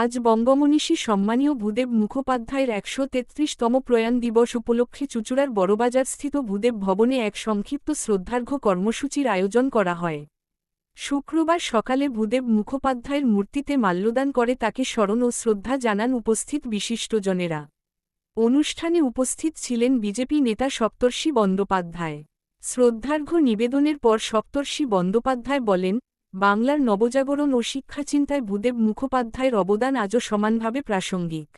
আজ বঙ্গমনীষী সম্মানীয় ভূদেব মুখোপাধ্যায়ের ১৩৩তম প্রয়াণ দিবস উপলক্ষে চুঁচুড়ার বড়বাজারস্থিত ভূদেব ভবনে এক সংক্ষিপ্ত শ্রদ্ধার্ঘ্য কর্মসূচির আয়োজন করা হয়। শুক্রবার সকালে ভূদেব মুখোপাধ্যায়ের মূর্তিতে মাল্যদান করে তাকে স্মরণ ও শ্রদ্ধা জানান উপস্থিত বিশিষ্টজনেরা। অনুষ্ঠানে উপস্থিত ছিলেন বিজেপি নেতা সপ্তর্ষি বন্দ্যোপাধ্যায়। শ্রদ্ধার্ঘ্য নিবেদনের পর সপ্তর্ষি বন্দ্যোপাধ্যায় বলেন, বাংলার নবজাগরণ ও শিক্ষাচিন্তায় ভূদেব মুখোপাধ্যায়ের অবদান আজও সমানভাবে প্রাসঙ্গিক।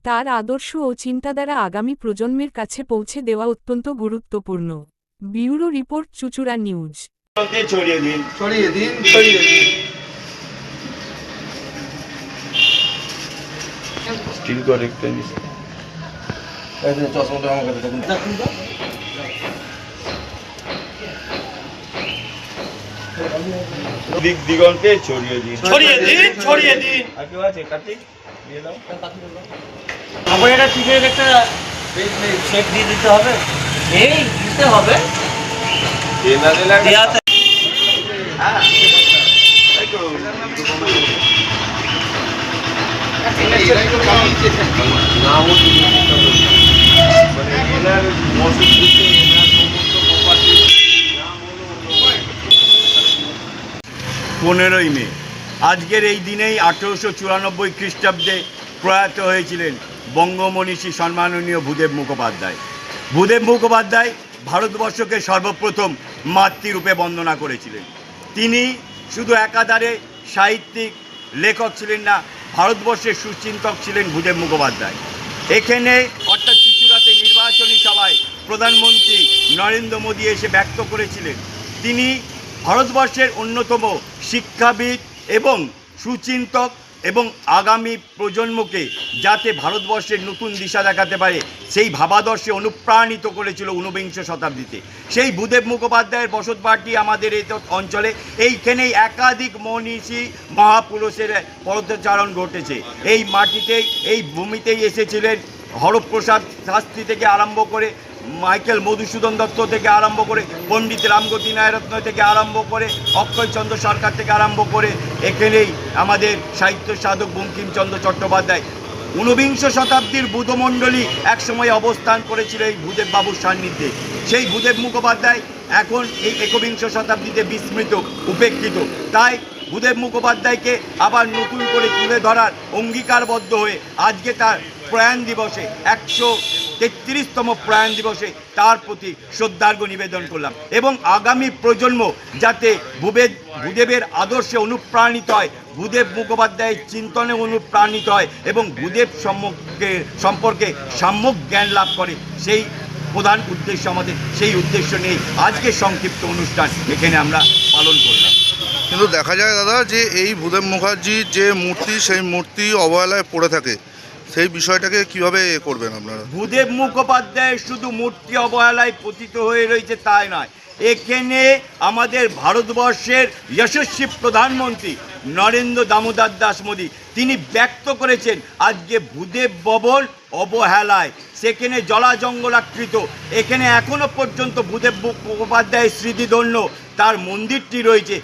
তার আদর্শ ও চিন্তাধারা আগামী প্রজন্মের কাছে পৌঁছে দেওয়া অত্যন্ত গুরুত্বপূর্ণ। ব্যুরো রিপোর্ট, চুঁচুড়া নিউজ। দিক দিগন্তে ছড়িয়ে দিন, ছড়িয়ে দিন, ছড়িয়ে দিন। আর কেউ আছে? কার্তিক দিয়ে দাও। আমার এটা টিকেট একটা চেক দিয়ে দিতে হবে। এই দিতে হবে দেনা দিলে দেয়াতে। হ্যাঁ তাই তো নাম ও মানে এনার মসজিদ থেকে এনার সমস্ত প্রপার্টি নাম হলো 15ই মে। আজকের এই দিনেই 1894 খ্রিস্টাব্দে প্রয়াত হয়েছিলেন বঙ্গমনীষী সম্মাননীয় ভূদেব মুখোপাধ্যায়। ভূদেব মুখোপাধ্যায় ভারতবর্ষকে সর্বপ্রথম মাতৃরূপে বন্দনা করেছিলেন। তিনি শুধু একাধারে সাহিত্যিক লেখক ছিলেন না, ভারতবর্ষের সুচিন্তক ছিলেন ভূদেব মুখোপাধ্যায়। এখানে অর্থাৎ চুঁচুড়াতে নির্বাচনী সভায় প্রধানমন্ত্রী নরেন্দ্র মোদী এসে ব্যক্ত করেছিলেন তিনি ভারতবর্ষের অন্যতম শিক্ষাবিদ এবং সুচিন্তক এবং আগামী প্রজন্মকে যাতে ভারতবর্ষের নতুন দিশা দেখাতে পারে সেই ভাবাদর্শে অনুপ্রাণিত করেছিল ঊনবিংশ শতাব্দীতে। সেই ভূদেব মুখোপাধ্যায়ের বসতবাটি আমাদের এই অঞ্চলে, এইখানেই একাধিক মনীষী মহাপুরুষের পদচারণ ঘটেছে। এই মাটিতেই, এই ভূমিতেই এসেছিলেন হরপ্রসাদ শাস্ত্রী থেকে আরম্ভ করে, মাইকেল মধুসূদন দত্ত থেকে আরম্ভ করে, পণ্ডিত রামগতি নায়রত্ন থেকে আরম্ভ করে, অক্ষয়চন্দ্র সরকার থেকে আরম্ভ করে, এখানেই আমাদের সাহিত্য সাধক বঙ্কিমচন্দ্র চট্টোপাধ্যায়। ঊনবিংশ শতাব্দীর বুধমণ্ডলী একসময় অবস্থান করেছিল এই ভূদেব বাবুর সান্নিধ্যে। সেই ভূদেব মুখোপাধ্যায় এখন এই একবিংশ শতাব্দীতে বিস্মৃত, উপেক্ষিত। তাই ভূদেব মুখোপাধ্যায়কে আবার নতুন করে তুলে ধরার অঙ্গীকারবদ্ধ হয়ে আজকে তার প্রয়াণ দিবসে, 133তম প্রয়াণ দিবসে তার প্রতি শ্রদ্ধার্ঘ্য নিবেদন করলাম। এবং আগামী প্রজন্ম যাতে ভূদেবের আদর্শে অনুপ্রাণিত হয়, ভূদেব মুখোপাধ্যায়ের চিন্তনে অনুপ্রাণিত হয় এবং ভূদেব সম্পর্কে সম্যক জ্ঞান লাভ করে, সেই প্রধান উদ্দেশ্য আমাদের। সেই উদ্দেশ্য নিয়েই আজকে সংক্ষিপ্ত অনুষ্ঠান এখানে আমরা পালন করলাম। কিন্তু দেখা যায় দাদা যে এই ভূদেব মুখার্জির যে মূর্তি, সেই মূর্তি অবহেলায় পড়ে থাকে, সেই বিষয়টাকে কিভাবে করবেন আপনারা? ভূদেব মুখোপাধ্যায়ের শুধু মূর্তি অবহেলায় পতিত হয়ে রয়েছে তাই নয়, এখানে আমাদের ভারতবর্ষের যশস্বী প্রধানমন্ত্রী নরেন্দ্র দামোদর দাস মোদী তিনি ব্যক্ত করেছেন আজকে ভূদেব ভবন অবহেলায়, সেখানে জলাজঙ্গলাকৃত, এখানে এখনও পর্যন্ত ভূদেব মুখোপাধ্যায়ের স্মৃতিধন্য তার মন্দিরটি রয়েছে,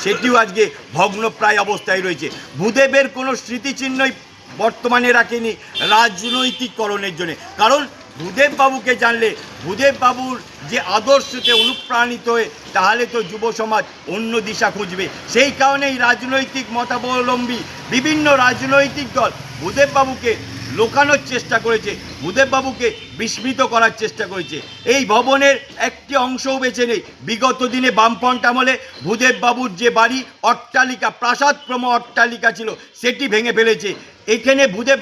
সেটিও আজকে ভগ্নপ্রায় অবস্থায় রয়েছে। ভূদেবের কোনো স্মৃতিচিহ্নই বর্তমানে রাখেনি রাজনৈতিককরণের জন্য। কারণ ভূদেব বাবুকে জানলে, ভূদেব বাবুর যে আদর্শতে অনুপ্রাণিত হয়ে তাহলে তো যুব সমাজ অন্য দিশা খুঁজবে। সেই কারণেই রাজনৈতিক মতাবলম্বী বিভিন্ন রাজনৈতিক দল ভূদেব বাবুকে লোকানোর চেষ্টা করেছে, ভূদেব বাবুকে বিস্মিত করার চেষ্টা করেছে। এই ভবনের একটি অংশও বেছে নেই। বিগত দিনে বামফ্রন্ট আমলে ভূদেব বাবুর যে বাড়ি, অট্টালিকা, প্রাসাদপ্রম অট্টালিকা ছিল, সেটি ভেঙে ফেলেছে। এখানে ভূদেব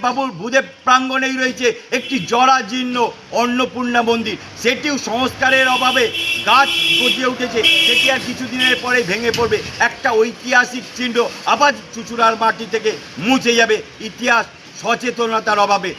প্রাঙ্গণেই রয়েছে একটি জরাজীর্ণ অন্নপূর্ণা মন্দির, সেটিও সংস্কারের অভাবে গাছ গজিয়ে উঠেছে, সেটি আর কিছুদিনের পরে ভেঙে পড়বে। একটা ঐতিহাসিক চিহ্ন আবার চুঁচুড়ার মাটি থেকে মুছে যাবে ইতিহাস সচেতনতার অভাবে।